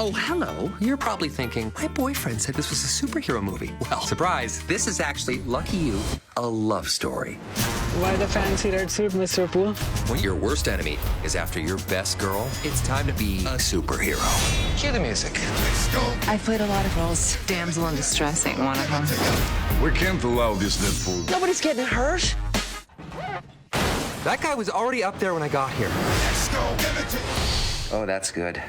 Oh, hello. You're probably thinking, my boyfriend said this was a superhero movie. Well, surprise, this is actually, lucky you, a love story. Why the fancy red suit, Mr. Poole? When your worst enemy is after your best girl, it's time to be a superhero. Cue the music. I played a lot of roles. Damsel in distress ain't one of them. We can't allow this, Deadpool. Nobody's getting hurt. That guy was already up there when I got here. Oh, that's good.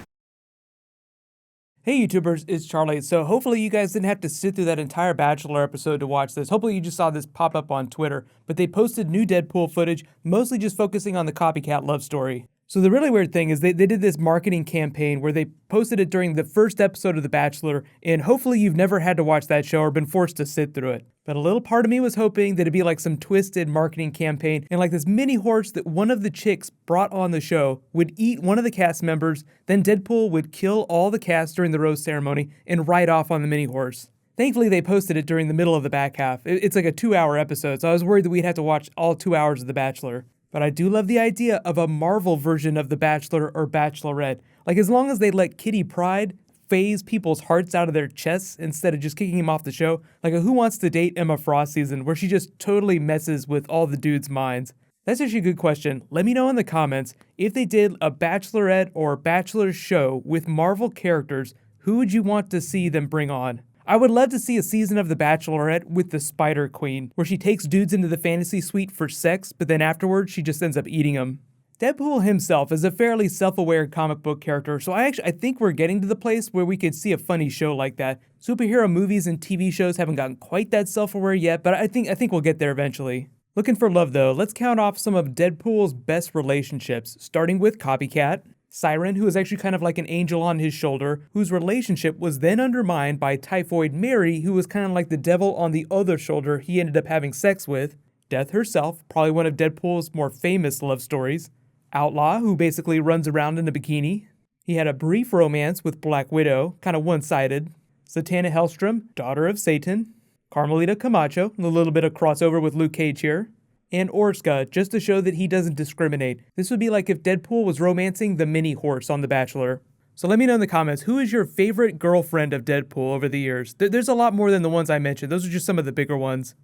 Hey YouTubers, it's Charlie. So hopefully you guys didn't have to sit through that entire Bachelor episode to watch this. Hopefully you just saw this pop up on Twitter. But they posted new Deadpool footage, mostly just focusing on the copycat love story. So the really weird thing is they did this marketing campaign where they posted it during the first episode of The Bachelor, and hopefully you've never had to watch that show or been forced to sit through it. But a little part of me was hoping that it'd be like some twisted marketing campaign and like this mini horse that one of the chicks brought on the show would eat one of the cast members, then Deadpool would kill all the cast during the rose ceremony and ride off on the mini horse. Thankfully, they posted it during the middle of the back half. It's like a 2-hour episode, so I was worried that we'd have to watch all 2 hours of The Bachelor. But I do love the idea of a Marvel version of The Bachelor or Bachelorette. Like, as long as they let Kitty Pryde phase people's hearts out of their chests instead of just kicking him off the show. Like a Who Wants to Date Emma Frost season where she just totally messes with all the dudes' minds. That's actually a good question. Let me know in the comments, if they did a Bachelorette or Bachelor show with Marvel characters, who would you want to see them bring on? I would love to see a season of The Bachelorette with the Spider Queen, where she takes dudes into the fantasy suite for sex, but then afterwards she just ends up eating them. Deadpool himself is a fairly self-aware comic book character, so I think we're getting to the place where we could see a funny show like that. Superhero movies and TV shows haven't gotten quite that self-aware yet, but I think we'll get there eventually. Looking for love though, let's count off some of Deadpool's best relationships, starting with Copycat, Siren, who is actually kind of like an angel on his shoulder, whose relationship was then undermined by Typhoid Mary, who was kind of like the devil on the other shoulder he ended up having sex with, Death herself, probably one of Deadpool's more famous love stories, Outlaw, who basically runs around in a bikini. He had a brief romance with Black Widow, kind of one-sided, Zatanna Hellstrom, daughter of Satan, Carmelita Camacho, a little bit of crossover with Luke Cage here, and Orska, just to show that he doesn't discriminate. This would be like if Deadpool was romancing the mini horse on The Bachelor. So let me know in the comments, who is your favorite girlfriend of Deadpool over the years? There's a lot more than the ones I mentioned. Those are just some of the bigger ones.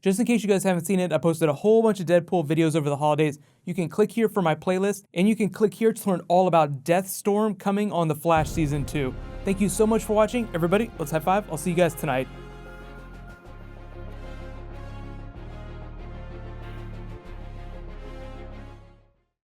Just in case you guys haven't seen it, I posted a whole bunch of Deadpool videos over the holidays. You can click here for my playlist, and you can click here to learn all about Deathstorm coming on The Flash Season 2. Thank you so much for watching. Everybody, let's high five. I'll see you guys tonight.